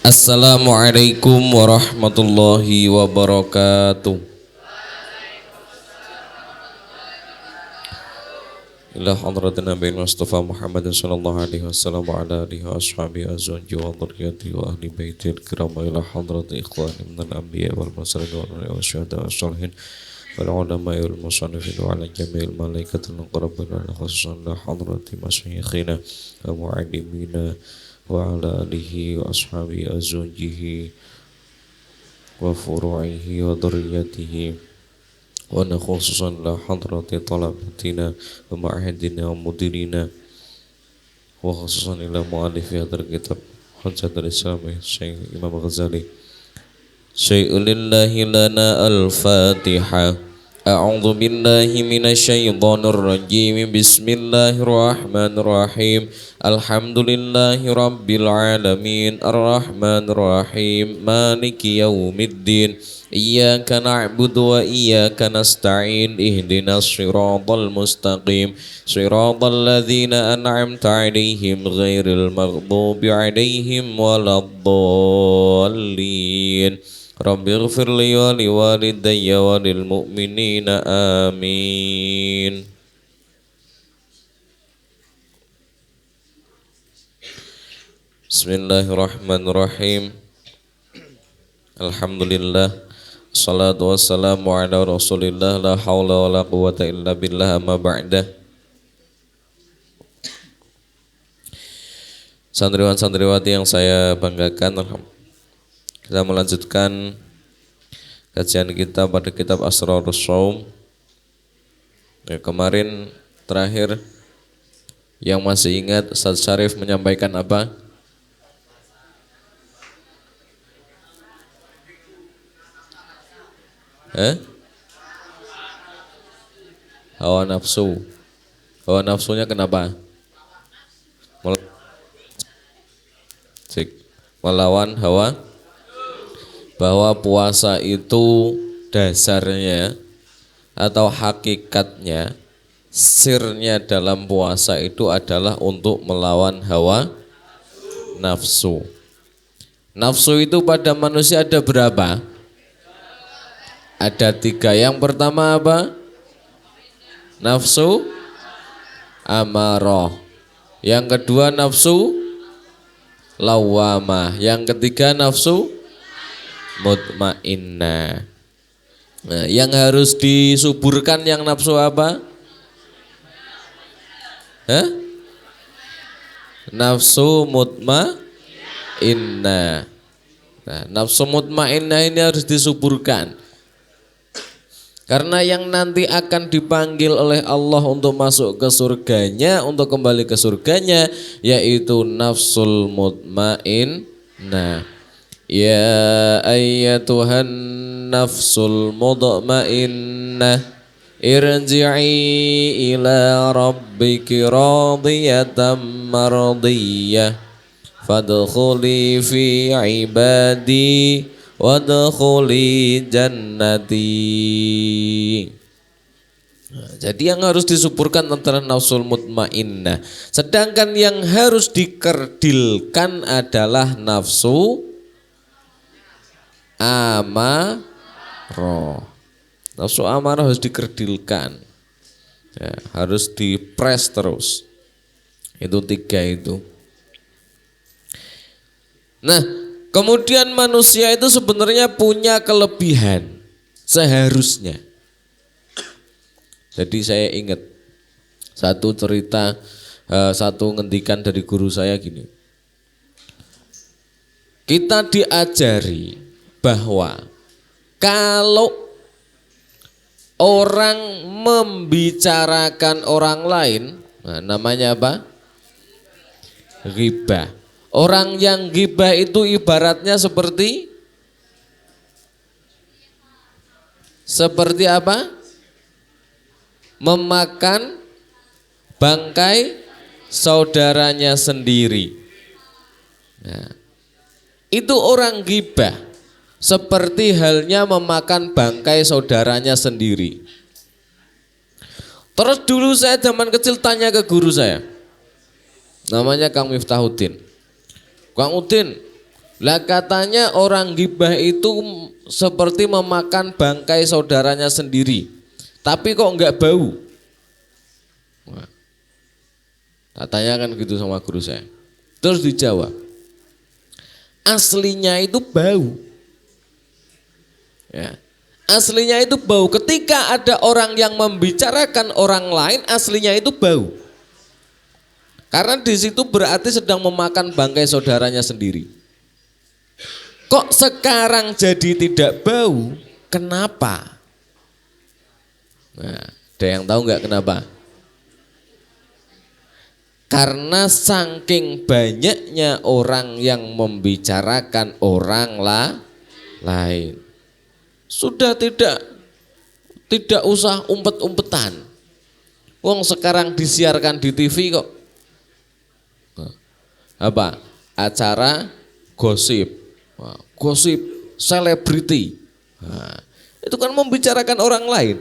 Assalamualaikum warahmatullahi wabarakatuh. Ila hadratin Nabi Mustafa Muhammad sallallahu alaihi wasallam wa ala alihi wa ashabihi azwaji wa dhurriyyati wa ahli baitil kiram ila hadrati ikhwani minal anbiya wal mursalin wa syuhada wa sholihin wal ulama wal musannifin wa ala jami'il malaikatil muqarrabin wa khususan la hadrati masyayikhina wa mu'allimina wa ala alihi wa ashabihi azwajihi wa furu'ihi wa dhurriyyatihi wa khususan la hadrati talabatina wa ma'ahidina wa mudirina wa khususan ila mu'alifi hadar kitab Hujjatul Islam Syekh Imam Ghazali Syai'ulillahi lana al-Fatiha. A'udzu billahi minasyaitonir rajim. Bismillahirrahmanirrahim. Alhamdulillahi rabbil alamin. Arrahmanir rahim. Maliki yaumiddin. Iyyaka na'budu wa iyyaka nasta'in. Ihdinas siratal mustaqim. Siratal ladzina an'amta 'alaihim ghairil maghdubi 'alaihim waladdallin. Rabbighfir li wa liwalidayya wa lil mu'minina amin. Bismillahirrahmanirrahim. Alhamdulillah. Salatu wassalamu ala Rasulillah. La haula wa la quwata illa billah. Amma ba'dah. Santriwan-santriwati yang saya banggakan, kita melanjutkan kajian kita pada kitab Asrarus Shaum. Kemarin terakhir yang masih ingat Ustaz Syarif menyampaikan apa? Hawa nafsu. Hawa nafsunya kenapa? Melawan hawa. Bahwa puasa itu dasarnya atau hakikatnya, sirnya dalam puasa itu adalah untuk melawan hawa nafsu. Nafsu itu pada manusia ada berapa? Ada 3. Yang pertama apa? Nafsu amarah. Yang kedua nafsu lawamah. Yang ketiga nafsu mutmainnah. Nah, yang harus disuburkan yang nafsu apa? Nafsu mutmainnah. Nah, nafsu mutmainnah ini harus disuburkan. Karena yang nanti akan dipanggil oleh Allah untuk masuk ke surganya, untuk kembali ke surganya, yaitu nafsul mutmainnah. Ya ayyatuhan nafsul mutmainnah, irji'i ila rabbiki radiyatan mardiyah, fadkhuli fi ibadi wadkhuli jannati. Jadi yang harus disuburkan antara nafsul mutmainnah. Sedangkan yang harus dikerdilkan adalah nafsu amarah. Nafsu amarah harus dikerdilkan, ya, harus dipres terus. Itu 3 itu. Nah, kemudian manusia itu sebenarnya punya kelebihan seharusnya. Jadi saya ingat satu cerita, satu ngendikan dari guru saya gini. Kita diajari bahwa kalau orang membicarakan orang lain, nah, namanya apa? Ghibah. Orang yang ghibah itu ibaratnya seperti apa? Memakan bangkai saudaranya sendiri. Nah, itu orang ghibah. Seperti halnya memakan bangkai saudaranya sendiri. Terus dulu saya zaman kecil tanya ke guru saya, namanya Kang Miftahuddin. Kang Udin, Lah katanya orang gibah itu seperti memakan bangkai saudaranya sendiri, tapi kok enggak bau. Nah, katanya kan gitu sama guru saya. Terus dijawab, aslinya itu bau. Ya. Aslinya itu bau. Ketika ada orang yang membicarakan orang lain, aslinya itu bau. Karena di situ berarti sedang memakan bangkai saudaranya sendiri. Kok sekarang jadi tidak bau? Kenapa? Nah, ada yang tahu nggak kenapa? Karena saking banyaknya orang yang membicarakan orang lain. Sudah tidak usah umpet-umpetan. Wong sekarang disiarkan di TV kok. Apa? Acara gosip. Gosip selebriti. Nah, itu kan membicarakan orang lain.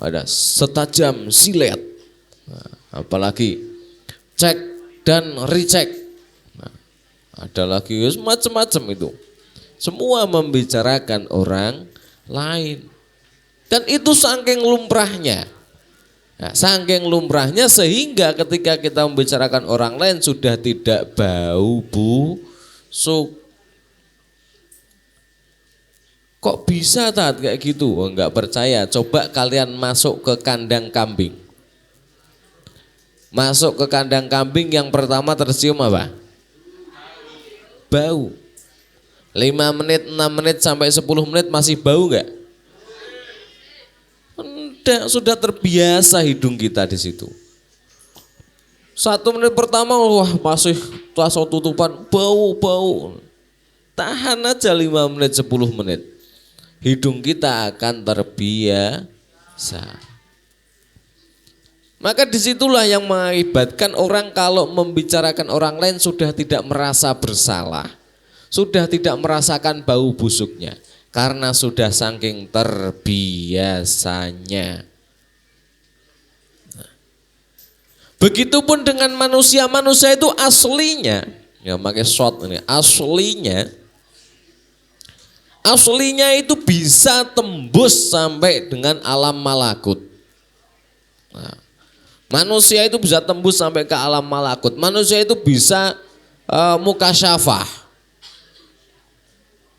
Ada setajam silet. Nah, apalagi cek dan recheck. Nah, ada lagi macam-macam itu. Semua membicarakan orang lain. Dan itu saking lumrahnya. Nah, saking lumrahnya sehingga ketika kita membicarakan orang lain sudah tidak bau busuk. Kok bisa Tat kayak gitu? Oh, enggak percaya. Coba kalian masuk ke kandang kambing. Masuk ke kandang kambing, yang pertama tercium apa? Bau. 5 menit, 6 menit sampai 10 menit masih bau enggak? Enggak, sudah terbiasa hidung kita di situ. 1 menit pertama wah masih langsung tutupan bau. Tahan aja 5 menit 10 menit. Hidung kita akan terbiasa. Maka disitulah yang mengakibatkan orang kalau membicarakan orang lain sudah tidak merasa bersalah, sudah tidak merasakan bau busuknya, karena sudah saking terbiasanya. Begitupun dengan manusia itu aslinya, ya pakai shot ini, aslinya itu bisa tembus sampai dengan alam malakut. Nah, manusia itu bisa tembus sampai ke alam malakut. Manusia itu bisa mukasyafah.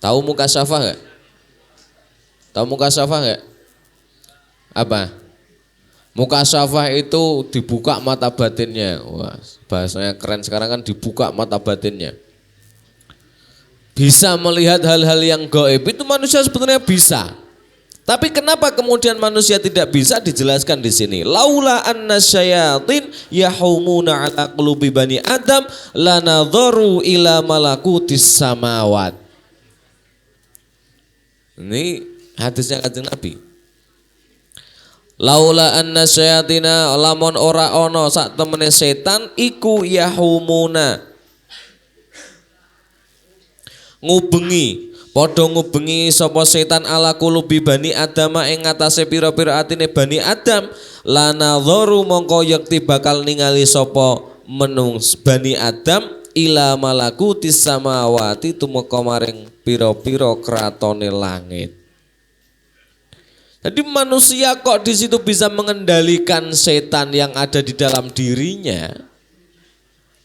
Tahu mukasyafah enggak? Tahu mukasyafah enggak? Apa? Mukasyafah itu dibuka mata batinnya. Wah, bahasanya keren sekarang kan, dibuka mata batinnya. Bisa melihat hal-hal yang gaib, itu manusia sebenarnya bisa. Tapi kenapa kemudian manusia tidak bisa, dijelaskan di sini. Laula anna syayatin yahumuna ala qulubi bani Adam lanadharu ila malakutis samawat. Ini hadisnya Kanjeng Nabi. Laula anna syayatina, lamun ora ono sak temene setan iku yahumuna ngubengi, padha ngubengi sapa setan ala qulubi bani Adam ing ngatasé pira-pira atine bani Adam, lanadharu mongko yakti bakal ningali sapa menung bani Adam ila malakutis samawati tumeka maring pira-pira kratone langit. Jadi manusia kok di situ bisa mengendalikan setan yang ada di dalam dirinya,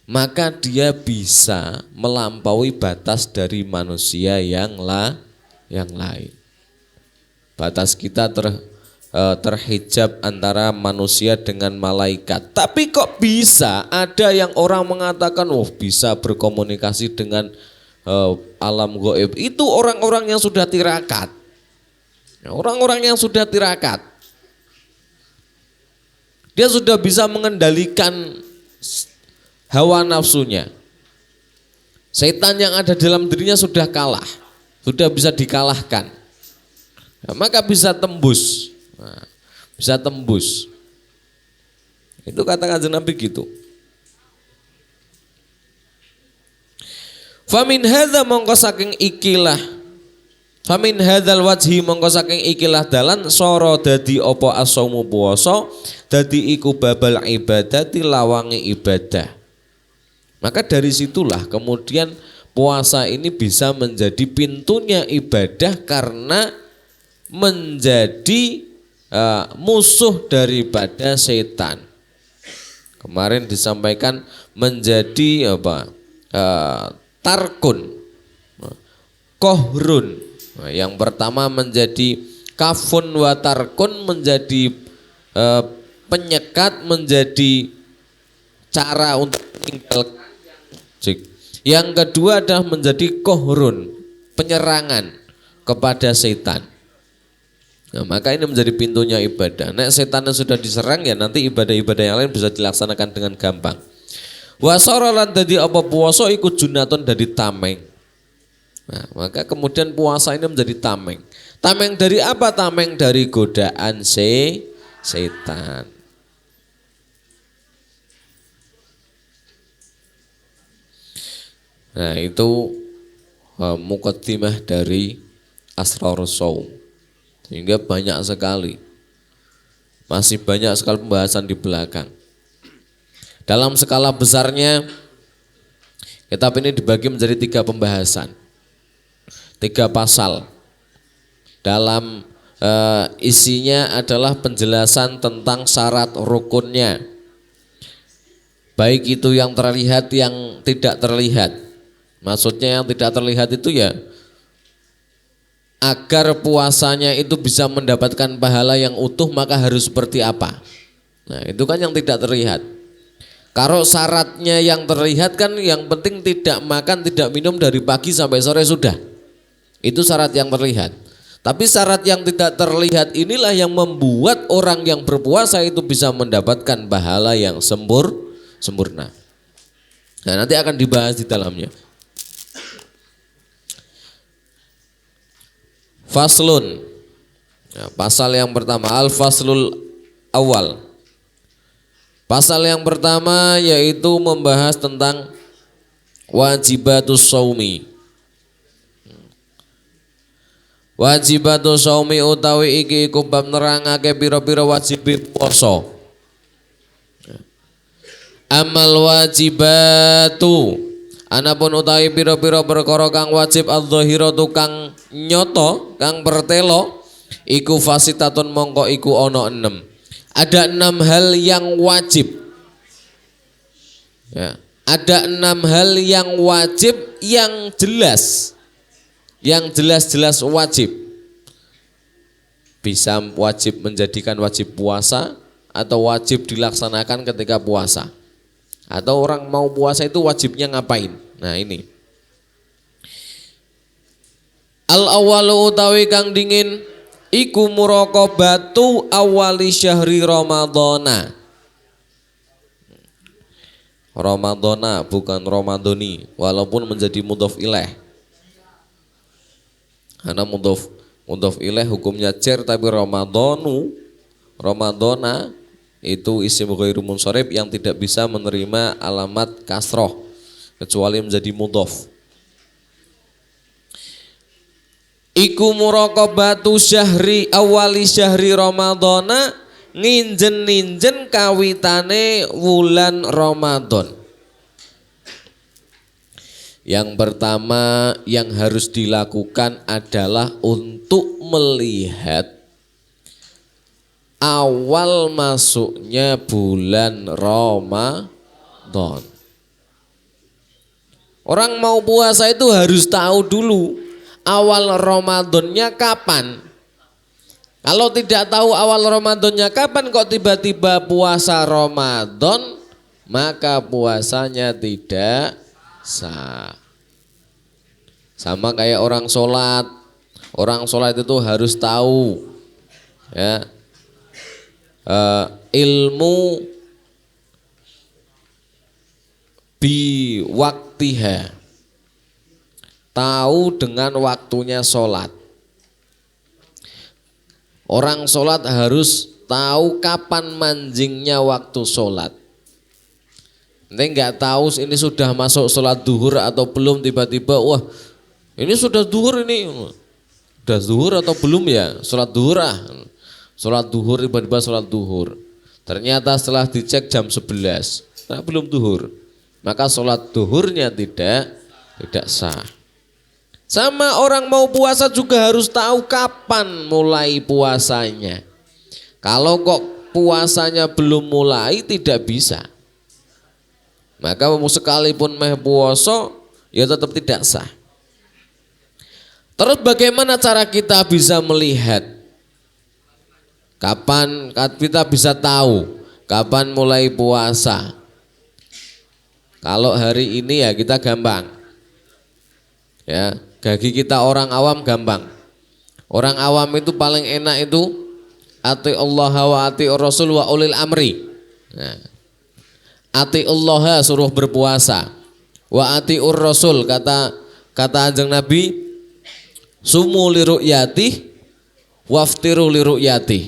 maka dia bisa melampaui batas dari manusia yang lain. Batas kita terhijab antara manusia dengan malaikat. Tapi kok bisa ada yang orang mengatakan, oh bisa berkomunikasi dengan alam gaib. Itu orang-orang yang sudah tirakat. Orang-orang yang sudah tirakat. Dia sudah bisa mengendalikan hawa nafsunya. Setan yang ada dalam dirinya sudah kalah, sudah bisa dikalahkan. Nah, maka bisa tembus. Nah, bisa tembus. Itu kata Kanjeng Nabi gitu. Famin hadza mongko saking ikilah, famin hadzal wajhi mongko saking ikilah dalan soro dadi apa asaumu puasa, dadi iku babal ibadati lawange ibadah. Maka dari situlah kemudian puasa ini bisa menjadi pintunya ibadah karena menjadi musuh daripada setan. Kemarin disampaikan menjadi tarkun, kohrun. Yang pertama menjadi kafun wa tarkun, menjadi penyekat, menjadi cara untuk meninggalkan. Yang kedua adalah menjadi kohrun, penyerangan kepada setan. Nah, maka ini menjadi pintunya ibadah. Nek setannya sudah diserang ya nanti ibadah-ibadah yang lain bisa dilaksanakan dengan gampang. Wasara lan dadi apa puasa iku junatun dari tameng. Nah, maka kemudian puasa ini menjadi tameng. Tameng dari apa? Tameng dari godaan setan. Nah, itu muqaddimah dari Asrarus Shaum. Sehingga banyak sekali, masih banyak sekali pembahasan di belakang. Dalam skala besarnya kitab ini dibagi menjadi 3 pembahasan, 3 pasal. Dalam isinya adalah penjelasan tentang syarat rukunnya, baik itu yang terlihat yang tidak terlihat. Maksudnya yang tidak terlihat itu ya agar puasanya itu bisa mendapatkan pahala yang utuh maka harus seperti apa. Nah itu kan yang tidak terlihat. Kalau syaratnya yang terlihat kan yang penting tidak makan tidak minum dari pagi sampai sore sudah. Itu syarat yang terlihat. Tapi syarat yang tidak terlihat inilah yang membuat orang yang berpuasa itu bisa mendapatkan pahala yang sempurna. Nah nanti akan dibahas di dalamnya. Faslun, ya, pasal yang pertama, al-faslul awal. Pasal yang pertama yaitu membahas tentang wajibatus shaumi. Wajibatus shaumi utawi iki iku bab nerangake pira-pira wajib puasa. Amal wajibatu, anapun utawi pira-pira perkara kang wajib adz-dzahiratu kang nyoto, kang pertelo, iku fasitatun mongko iku ana 6. Ada 6 hal yang wajib. Ya, ada 6 hal yang wajib yang jelas. Yang jelas-jelas wajib. Bisa wajib menjadikan wajib puasa atau wajib dilaksanakan ketika puasa. Atau orang mau puasa itu wajibnya ngapain? Nah ini. Al-awwalu utawi kang dingin iku muraqabatu awali syahri Ramadhana. Ramadhana bukan Ramadhani, walaupun menjadi mudhof ilaih. Karena mudhof ilaih hukumnya jar, tapi Ramadhana itu isim ghairu munsharif yang tidak bisa menerima alamat kasroh kecuali menjadi mudhof. Iku muraqabatu syahri awali syahri Ramadhana, nginjen kawitane wulan Ramadan. Yang pertama yang harus dilakukan adalah untuk melihat awal masuknya bulan Ramadan. Orang mau puasa itu harus tahu dulu awal Ramadannya kapan. Kalau tidak tahu awal Ramadannya kapan kok tiba-tiba puasa Ramadan, maka puasanya tidak sah. Sama kayak orang sholat. Orang sholat itu harus tahu ya, ilmu biwaktiha, tahu dengan waktunya sholat. Orang sholat harus tahu kapan manjingnya waktu sholat. Nanti nggak tahu ini sudah masuk sholat duhur atau belum, tiba-tiba wah ini sudah duhur, ini sudah duhur atau belum ya, sholat duhur sholat duhur, tiba-tiba sholat duhur. Ternyata setelah dicek jam 11, nah belum duhur, maka sholat duhurnya tidak tidak sah. Sama orang mau puasa juga harus tahu kapan mulai puasanya. Kalau kok puasanya belum mulai tidak bisa. Maka sekalipun meh puasa ya tetap tidak sah. Terus bagaimana cara kita bisa melihat? Kapan kita bisa tahu kapan mulai puasa? Kalau hari ini ya kita gampang. Ya, bagi kita orang awam gampang. Orang awam itu paling enak itu ati Allah wa ati Rasul wa ulil amri. Nah, ati Allah suruh berpuasa. Wa ati Rasul kata Kanjeng Nabi, sumu li ru'yati waftiru li ru'yati.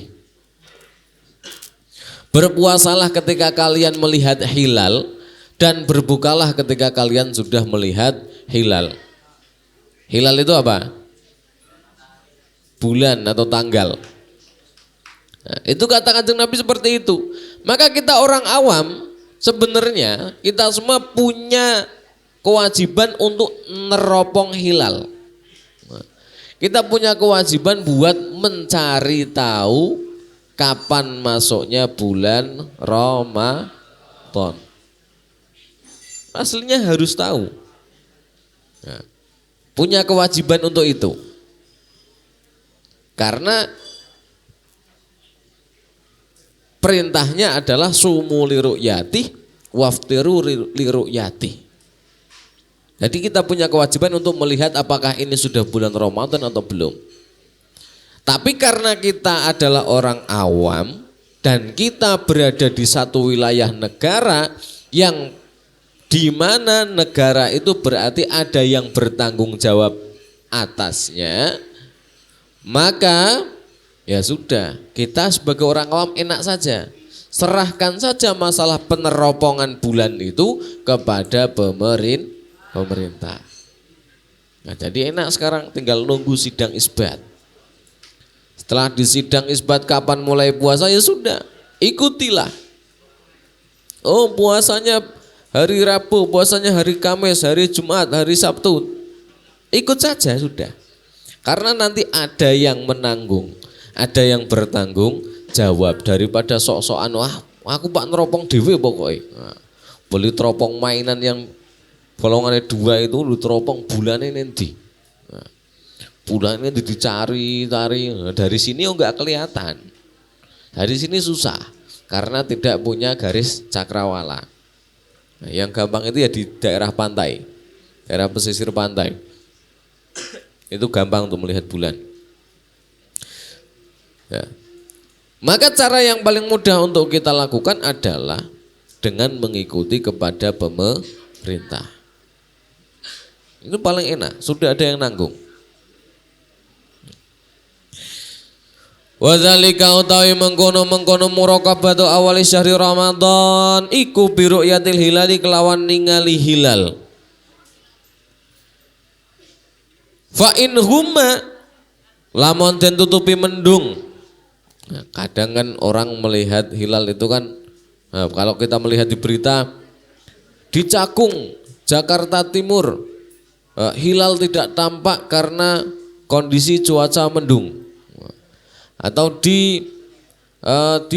Berpuasalah ketika kalian melihat hilal dan berbukalah ketika kalian sudah melihat hilal. Hilal itu apa? Bulan atau tanggal. Nah, itu kata Kanjeng Nabi seperti itu. Maka kita orang awam sebenarnya kita semua punya kewajiban untuk neropong hilal. Nah, kita punya kewajiban buat mencari tahu kapan masuknya bulan Ramadan. Aslinya harus tahu. Nah, punya kewajiban untuk itu. Karena perintahnya adalah sumu li ru'yati waftiru li ru'yati. Jadi kita punya kewajiban untuk melihat apakah ini sudah bulan Ramadan atau belum. Tapi karena kita adalah orang awam dan kita berada di satu wilayah negara yang di mana negara itu berarti ada yang bertanggung jawab atasnya, maka ya sudah, kita sebagai orang awam enak saja, serahkan saja masalah peneropongan bulan itu kepada pemerintah. Nah, jadi enak sekarang tinggal nunggu sidang isbat. Setelah di sidang isbat kapan mulai puasa ya sudah, ikutilah. Oh, puasanya hari Rabu, puasanya hari Kamis, hari Jumat, hari Sabtu. Ikut saja sudah. Karena nanti ada yang menanggung, ada yang bertanggung jawab daripada sok-sokan wah aku pak neropong dewe pokoknya. Nah, beli teropong mainan yang golongannya 2 itu lu teropong bulannya nanti. Nah, bulannya dicari. Nah, dari sini enggak kelihatan. Dari sini susah karena tidak punya garis cakrawala. Nah, yang gampang itu ya di daerah pantai, daerah pesisir pantai. Itu gampang untuk melihat bulan. Ya. Maka cara yang paling mudah untuk kita lakukan adalah dengan mengikuti kepada pemerintah. Itu paling enak, sudah ada yang nanggung. Wadzalika utawi mengkono muraqabatu awali syahri Ramadan iku bi ru'yatil hilali kelawan ningali hilal. Fa in humma lamun den tutupi mendung. Nah, kadang kan orang melihat hilal itu kan kalau kita melihat di berita di Cakung, Jakarta Timur, hilal tidak tampak karena kondisi cuaca mendung. Atau di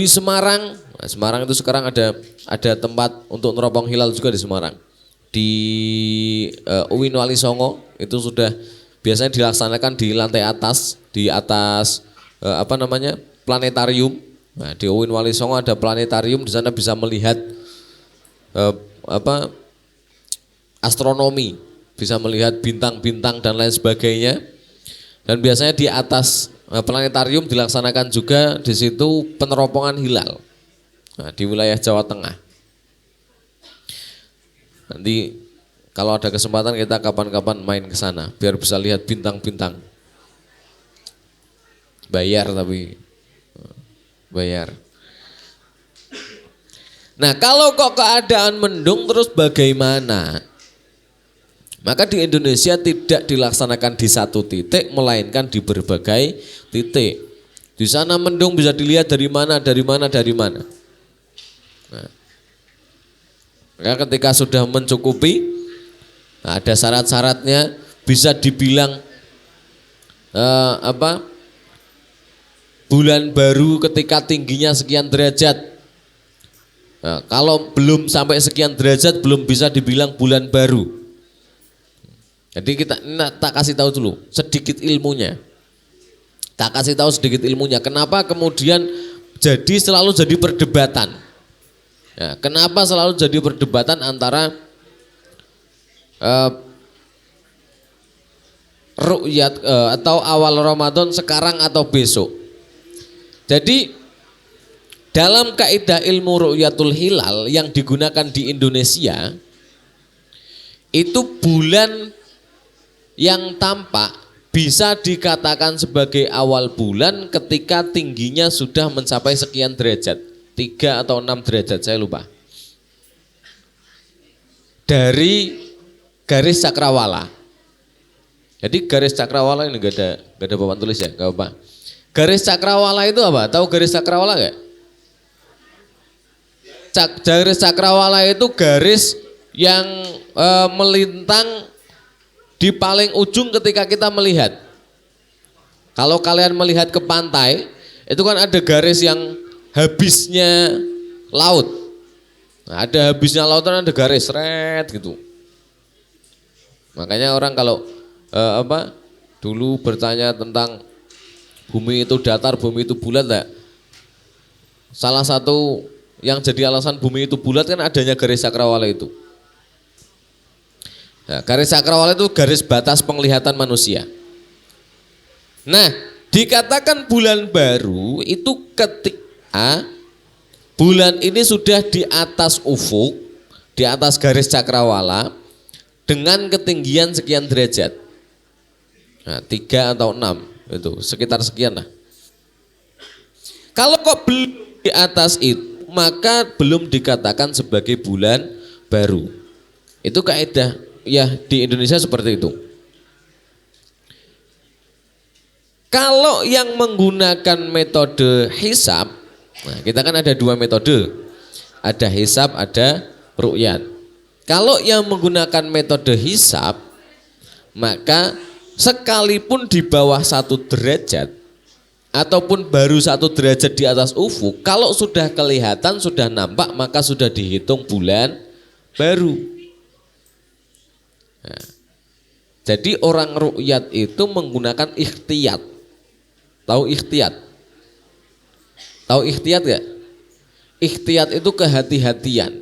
Semarang, nah, Semarang itu sekarang ada tempat untuk neropong hilal juga di Semarang. Di Uwin Wali Songo itu sudah biasanya dilaksanakan di lantai atas, di atas planetarium. Nah, di Uwin Wali Songo ada planetarium, di sana bisa melihat astronomi, bisa melihat bintang-bintang dan lain sebagainya. Dan biasanya di atas planetarium dilaksanakan juga di situ peneropongan hilal. Nah, di wilayah Jawa Tengah. Nanti kalau ada kesempatan kita kapan-kapan main ke sana biar bisa lihat bintang-bintang. Bayar tapi bayar. Nah, kalau kok keadaan mendung terus bagaimana? Maka di Indonesia tidak dilaksanakan di satu titik, melainkan di berbagai titik. Di sana mendung bisa dilihat dari mana. Nah, maka ketika sudah mencukupi Nah, ada syarat-syaratnya, bisa dibilang bulan baru ketika tingginya sekian derajat. Nah, kalau belum sampai sekian derajat belum bisa dibilang bulan baru. Jadi kita tak kasih tahu dulu sedikit ilmunya. Tak kasih tahu sedikit ilmunya. Kenapa kemudian selalu jadi perdebatan? Ya, kenapa selalu jadi perdebatan antara ru'yat atau awal Ramadan sekarang atau besok? Jadi dalam kaidah ilmu ru'yatul hilal yang digunakan di Indonesia itu bulan yang tampak bisa dikatakan sebagai awal bulan ketika tingginya sudah mencapai sekian derajat, 3 atau 6 derajat saya lupa, dari garis cakrawala. Jadi garis cakrawala ini gak ada papan tulis ya, gak apa. Garis cakrawala itu apa? Tahu garis cakrawala gak? Garis cakrawala itu garis yang melintang di paling ujung ketika kita melihat. Kalau kalian melihat ke pantai, itu kan ada garis yang habisnya laut. Nah, ada habisnya laut kan ada garis red gitu. Makanya orang kalau dulu bertanya tentang bumi itu datar, bumi itu bulat enggak? Salah satu yang jadi alasan bumi itu bulat kan adanya garis cakrawala itu. Nah, garis cakrawala itu garis batas penglihatan manusia. Nah, dikatakan bulan baru itu ketika bulan ini sudah di atas ufuk, di atas garis cakrawala dengan ketinggian sekian derajat. Nah, 3 atau 6 itu sekitar sekian lah. Kalau kok belum di atas itu, maka belum dikatakan sebagai bulan baru. Itu kaidah ya di Indonesia seperti itu. Kalau yang menggunakan metode hisab, nah kita kan ada 2 metode, ada hisab, ada ru'yat. Kalau yang menggunakan metode hisab, maka sekalipun di bawah 1 derajat ataupun baru 1 derajat di atas ufuk, kalau sudah kelihatan, sudah nampak, maka sudah dihitung bulan baru. Nah, jadi orang ru'yat itu menggunakan ikhtiyat. Tahu ikhtiyat? Tahu ikhtiyat gak? Ikhtiyat itu kehati-hatian.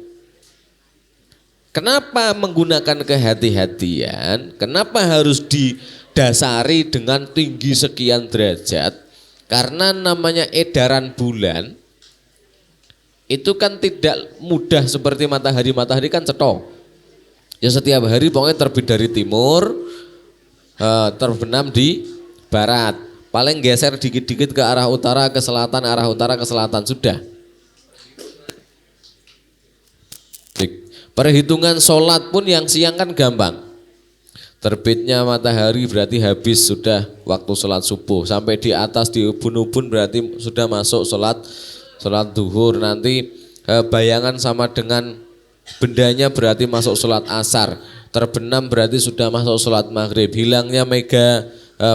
Kenapa menggunakan kehati-hatian? Kenapa harus didasari dengan tinggi sekian derajat? Karena namanya edaran bulan itu kan tidak mudah seperti matahari. Matahari kan cetok. Ya setiap hari pokoknya terbit dari timur, terbenam di barat. Paling geser dikit-dikit ke arah utara, ke selatan, arah utara, ke selatan, sudah. Perhitungan sholat pun yang siang kan gampang. Terbitnya matahari berarti habis sudah waktu sholat subuh. Sampai di atas di ubun-ubun berarti sudah masuk sholat duhur. Nanti bayangan sama dengan bendanya berarti masuk sholat asar, terbenam berarti sudah masuk sholat maghrib, hilangnya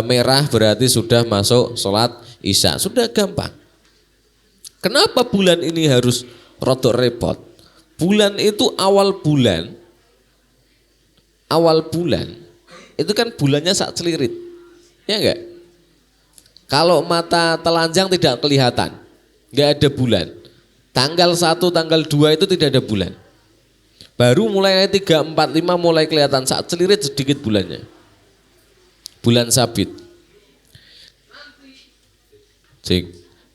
merah berarti sudah masuk sholat isya, sudah gampang. Kenapa bulan ini harus rodok repot? Bulan itu awal bulan itu kan bulannya sak celirit, ya enggak? Kalau mata telanjang tidak kelihatan, enggak ada bulan. Tanggal 1, tanggal 2 itu tidak ada bulan. Baru mulai 3, 4, 5 mulai kelihatan saat celirit sedikit bulannya. Bulan sabit.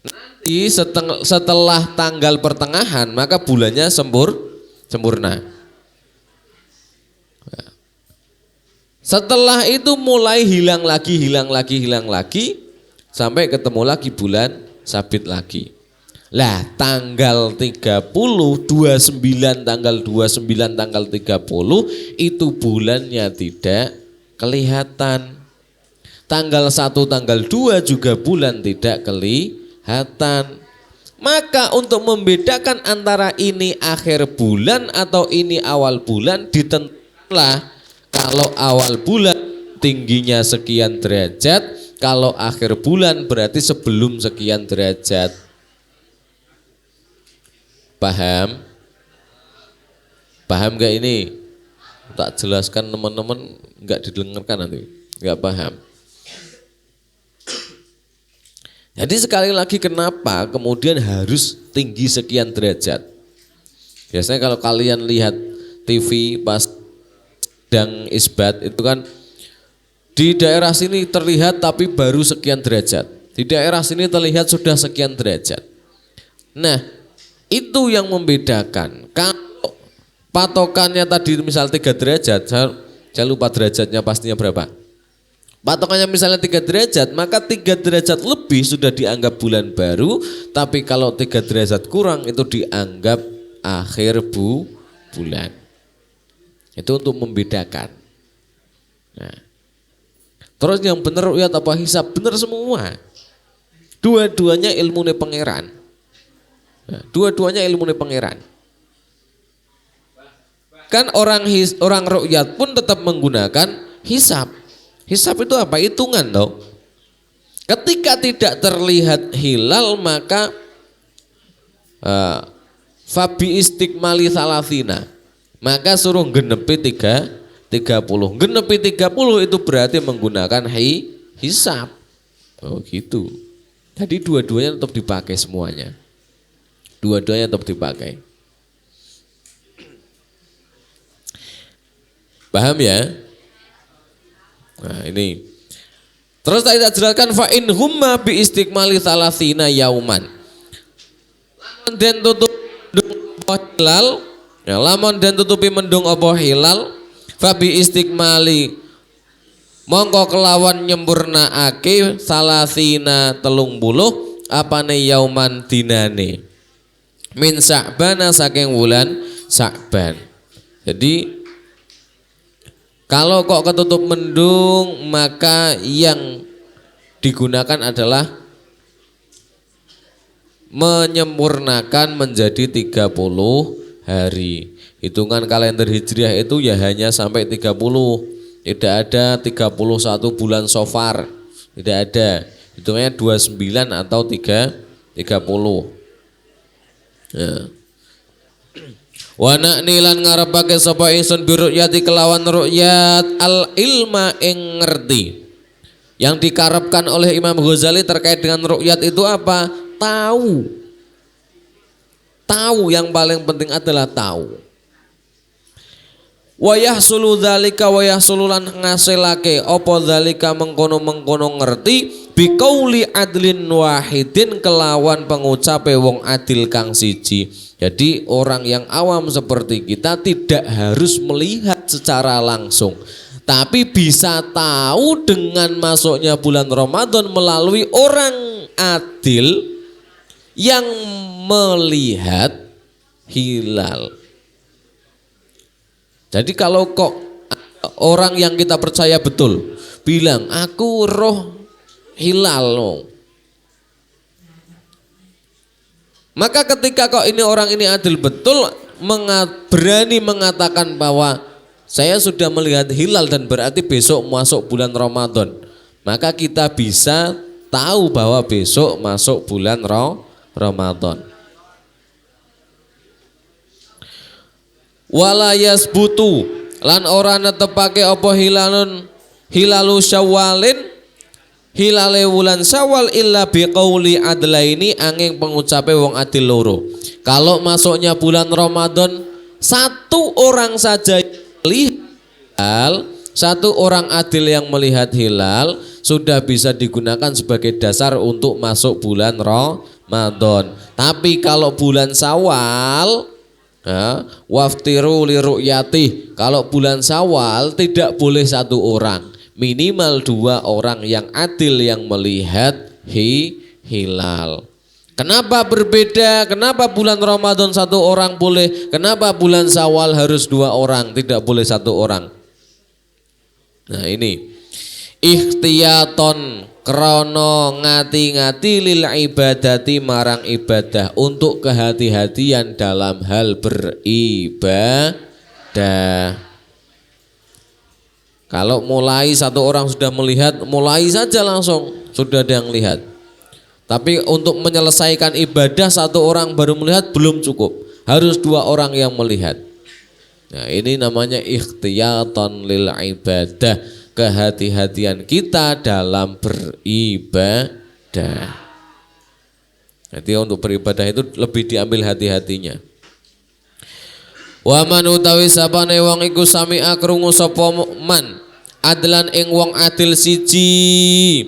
Nanti setelah tanggal pertengahan maka bulannya sempurna. Setelah itu mulai hilang lagi sampai ketemu lagi bulan sabit lagi. Lah tanggal 30, 29, tanggal 29, tanggal 30 itu bulannya tidak kelihatan. Tanggal 1, tanggal 2 juga bulan tidak kelihatan. Maka untuk membedakan antara ini akhir bulan atau ini awal bulan ditentukanlah Kalau awal bulan tingginya sekian derajat, kalau akhir bulan berarti sebelum sekian derajat. Paham? Paham gak ini? Tak jelaskan teman-teman gak didengarkan nanti, gak paham. Jadi sekali lagi kenapa kemudian harus tinggi sekian derajat? Biasanya kalau kalian lihat TV pas sedang isbat itu kan di daerah sini terlihat tapi baru sekian derajat. Di daerah sini terlihat sudah sekian derajat. Nah, itu yang membedakan. Kalau patokannya tadi misal 3 derajat, saya lupa derajatnya pastinya berapa. Patokannya misalnya 3 derajat, maka 3 derajat lebih sudah dianggap bulan baru, tapi kalau 3 derajat kurang itu dianggap akhir bulan. Itu untuk membedakan. Nah, terus yang benar ru'yat apa hisab? Benar semua. Dua-duanya ilmu pangeran. Nah, dua-duanya ilmu pangeran. Kan orang ru'yat pun tetap menggunakan hisab. Hisab itu apa? Hitungan toh. Ketika tidak terlihat hilal maka fabi istikmali salasina, maka suruh genepi 30. Genepi 30 itu berarti menggunakan hisab. Oh gitu. Jadi dua-duanya tetap dipakai semuanya. Dua-duanya tetap dipakai. Paham ya? Nah ini. Terus tadi tak jelaskan fa in humma bi istiqmali salasina yauman. Dan tutup hilal, ya lamun dan tutupi mendung apa hilal, fa bi istiqmali mongko kelawan nyempurnaake salasina 30 apane yauman dinane. Min Sa'bana saking wulan Sa'ban. Jadi kalau kok ketutup mendung maka yang digunakan adalah menyempurnakan menjadi 30 hari. Hitungan kalender Hijriah itu ya hanya sampai 30. Tidak ada 31 bulan Safar. Tidak ada. Hitungannya 29 atau 30. Ya. Wa na'ni lan ngarepake sapa ingsun bi ru'yati kelawan ru'yat al ilma ing ngerti. Yang dikarepkan oleh Imam Ghazali terkait dengan ru'yat itu apa? Tahu. Tahu, yang paling penting adalah tahu. Wa yahsulu dzalika wa yahsulu lan ngasilake apa dzalika mengkono-mengkono ngerti bi qauli adlin wahidin kelawan pengucape wong adil kang siji. Jadi orang yang awam seperti kita tidak harus melihat secara langsung, tapi bisa tahu dengan masuknya bulan Ramadan melalui orang adil yang melihat hilal. Jadi kalau kok orang yang kita percaya betul bilang aku roh hilal, maka ketika kok ini orang ini adil betul berani mengatakan bahwa saya sudah melihat hilal dan berarti besok masuk bulan Ramadan, maka kita bisa tahu bahwa besok masuk bulan Ramadan. Wala yasbutu lan ora netepake apa hilalu syawalin hilale wulan Syawal illa biqauli adlaini angin pengucape wong adil loro. Kalau masuknya bulan Ramadan satu orang saja hilal, satu orang adil yang melihat hilal sudah bisa digunakan sebagai dasar untuk masuk bulan Ramadan. Tapi kalau bulan Syawal waftiru li ru'yati, kalau bulan Syawal tidak boleh satu orang, minimal 2 orang yang adil yang melihat hilal. Kenapa berbeda? Kenapa bulan Ramadan 1 orang boleh? Kenapa bulan Syawal harus 2 orang, tidak boleh 1 orang? Nah ini ikhtiyaton krono ngati-ngati lil ibadati marang ibadah, untuk kehati-hatian dalam hal beribadah. Kalau mulai satu orang sudah melihat, mulai saja langsung sudah ada yang lihat. Tapi untuk menyelesaikan ibadah satu orang baru melihat belum cukup, harus dua orang yang melihat. Nah, ini namanya ikhtiyatan lil ibadah, kehati-hatian kita dalam beribadah. Jadi untuk beribadah itu lebih diambil hati-hatinya. Wa man utawi sapane wong iku sami akrungu sapa man adlan ing wong adil siji.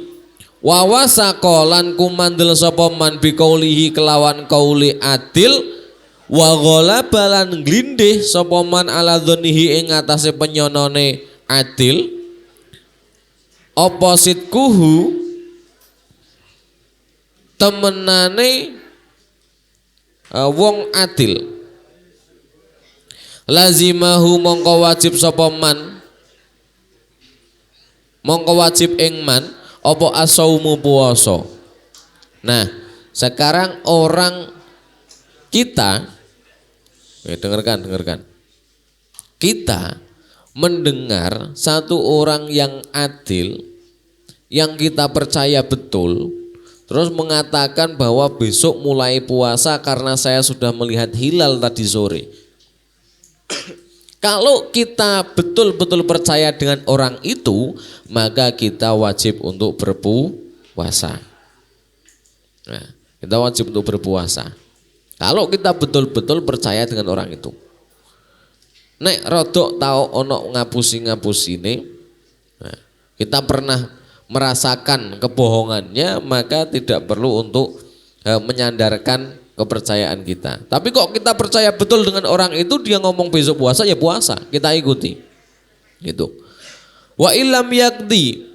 Wa wasaqa lan kumandel sapa man biqaulihi kelawan qauli adil. Wa ghalaba lan glindih sapa man ala dzonihi ing atase penyonone adil. Apa sidkuhu temenane wong adil, lazimahu mongko wajib sapa man, mongko wajib ing man apa asaumu puasa. Nah, sekarang orang kita dengarkan. Kita mendengar satu orang yang adil yang kita percaya betul, terus mengatakan bahwa besok mulai puasa karena saya sudah melihat hilal tadi sore. Kalau kita betul-betul percaya dengan orang itu, maka kita wajib untuk berpuasa. Nah, kita wajib untuk berpuasa. Kalau kita betul-betul percaya dengan orang itu. Nek rodok tau ono ngapusi-ngapusine, nah, kita pernah merasakan kebohongannya, maka tidak perlu untuk menyandarkan kepercayaan kita. Tapi kok kita percaya betul dengan orang itu, dia ngomong besok puasa, ya puasa, kita ikuti. Gitu. Wa illam yakdi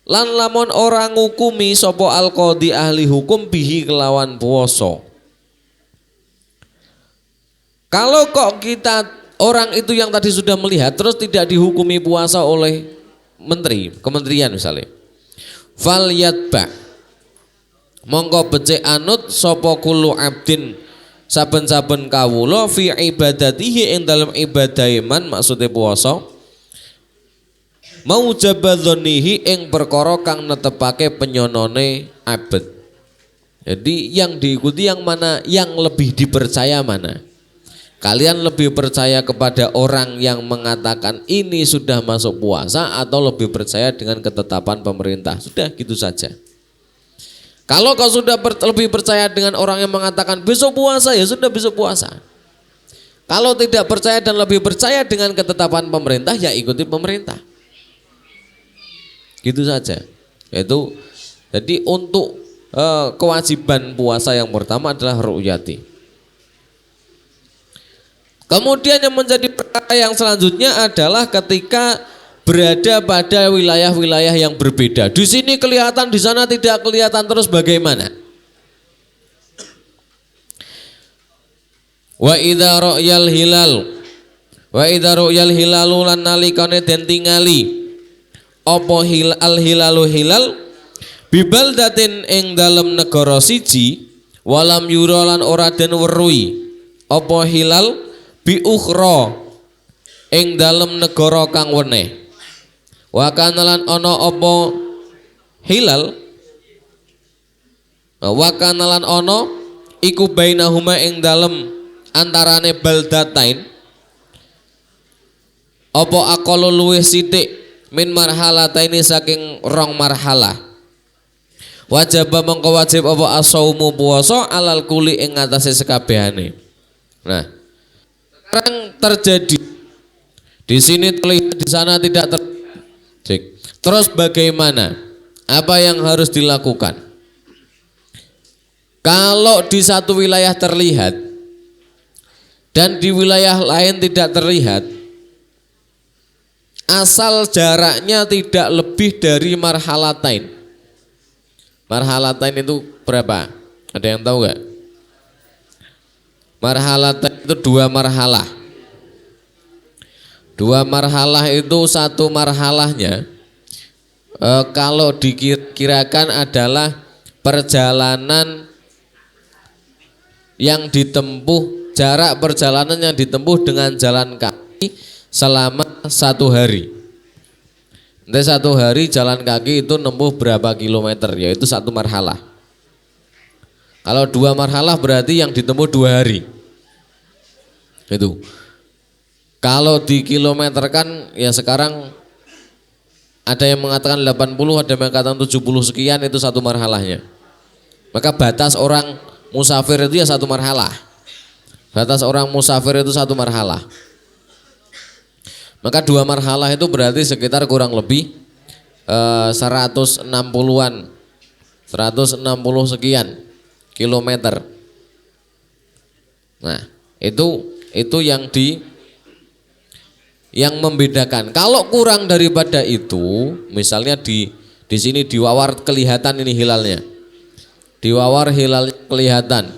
lan lamun orang ngukumi sapa alqadi ahli hukum bihi kelawan puasa. Kalau kok kita orang itu yang tadi sudah melihat terus tidak dihukumi puasa oleh kementerian misalnya, fal yatba mongko becik anut sapa kullu abdin saben-saben kawula fi ibadatihi ing dalam ibadah iman, maksudnya puasa, mau jabadzonihi ing perkara kang netepake penyonone abad. Jadi yang diikuti yang mana, yang lebih dipercaya mana? Kalian lebih percaya kepada orang yang mengatakan ini sudah masuk puasa atau lebih percaya dengan ketetapan pemerintah? Sudah gitu saja. Kalau kau sudah lebih percaya dengan orang yang mengatakan besok puasa, ya sudah besok puasa. Kalau tidak percaya dan lebih percaya dengan ketetapan pemerintah, ya ikuti pemerintah. Gitu saja. Itu jadi untuk kewajiban puasa yang pertama adalah ru'yati. Kemudian yang menjadi perkara yang selanjutnya adalah ketika berada pada wilayah-wilayah yang berbeda. Di sini kelihatan, di sana tidak kelihatan, terus bagaimana? Wa idza ra'yal hilalu lan nalikane den tingali apa hilalu hilal bibaldatin ing dalem negara siji walam yura lan ora den weruhi apa hilal bi ukhra ing dalem negara kang weneh. Wa kana lan ana apa hilal, wa kana lan ana iku bainahuma ing dalem antarane baldatain apa aqallu luwih sithik min marhalataini saking rong marhalah. Wajib mongko wajib apa asaumu puasa alal kuli ing atase sekabehane. Nah, sekarang terjadi di sini terlihat, di sana tidak terlihat. Terus bagaimana? Apa yang harus dilakukan? Kalau di satu wilayah terlihat dan di wilayah lain tidak terlihat, asal jaraknya tidak lebih dari marhalatain. Marhalatain itu berapa? Ada yang tahu nggak? Marhalatain itu 2 marhalah. 2 marhalah itu satu marhalahnya kalau dikirakan adalah perjalanan yang ditempuh, jarak perjalanan yang ditempuh dengan jalan kaki selama satu hari. Nanti satu hari jalan kaki itu nempuh berapa kilometer, yaitu satu marhalah. Kalau 2 marhalah berarti yang ditempuh 2 hari. Itu. Kalau dikilometerkan ya sekarang ada yang mengatakan 80, ada yang mengatakan 70 sekian, itu satu marhalahnya. Maka batas orang musafir itu ya satu marhalah. Batas orang musafir itu satu marhalah. Maka 2 marhalah itu berarti sekitar kurang lebih 160-an, 160 sekian kilometer. Nah, itu yang membedakan. Kalau kurang daripada itu, misalnya di sini di Wawar kelihatan ini hilalnya. Di Wawar hilal kelihatan.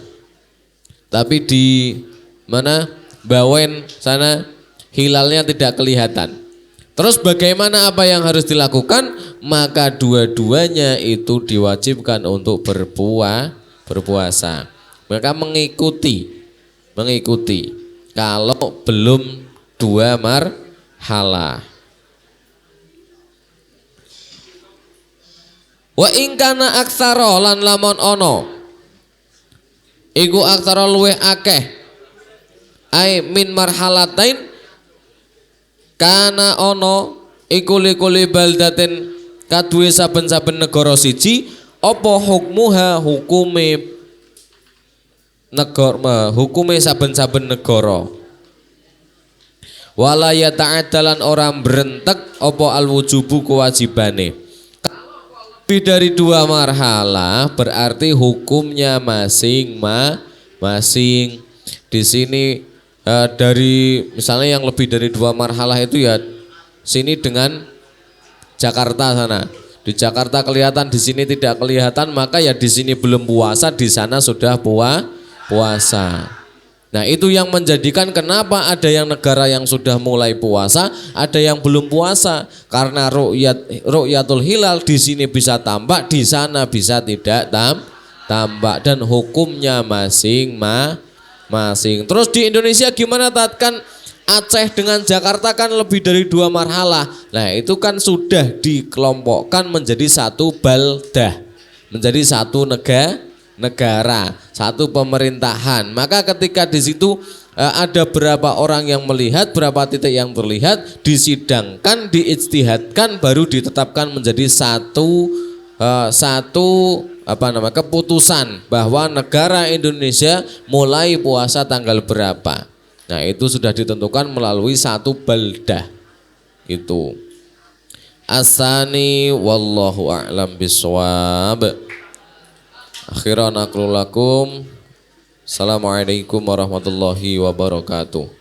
Tapi di mana Bawen sana hilalnya tidak kelihatan. Terus bagaimana apa yang harus dilakukan? Maka dua-duanya itu diwajibkan untuk berpuasa. Maka mengikuti. Kalau belum 2 marhalah. Wa in kana aktsara lan lamun ono iku aktsara luweh akeh ai min marhalatain kana ono iku likuli baldatin kaduwe saben-saben negara siji apa hukmuha hukume saben-saben negara wala yata'addalan orang berentek apa alwujubu kewajibane. Lebih dari 2 marhalah berarti hukumnya masing-masing. Di sini dari misalnya yang lebih dari 2 marhalah itu ya sini dengan Jakarta sana. Di Jakarta kelihatan, di sini tidak kelihatan, maka ya di sini belum puasa, di sana sudah puasa. Nah, itu yang menjadikan kenapa ada yang negara yang sudah mulai puasa, ada yang belum puasa, karena ru'yatul hilal di sini bisa tampak, di sana bisa tidak tampak, dan hukumnya masing-masing. Terus di Indonesia gimana kan Aceh dengan Jakarta kan lebih dari 2 marhalah. Nah, itu kan sudah dikelompokkan menjadi satu baldah, menjadi satu negara, satu pemerintahan. Maka ketika di situ ada berapa orang yang melihat, berapa titik yang terlihat, disidangkan, diijtihadkan, baru ditetapkan menjadi satu keputusan bahwa negara Indonesia mulai puasa tanggal berapa. Nah, itu sudah ditentukan melalui satu baldah. Itu. Asani wallahu a'lam bishawab. Akhiran aqulu lakum. Assalamualaikum warahmatullahi wabarakatuh.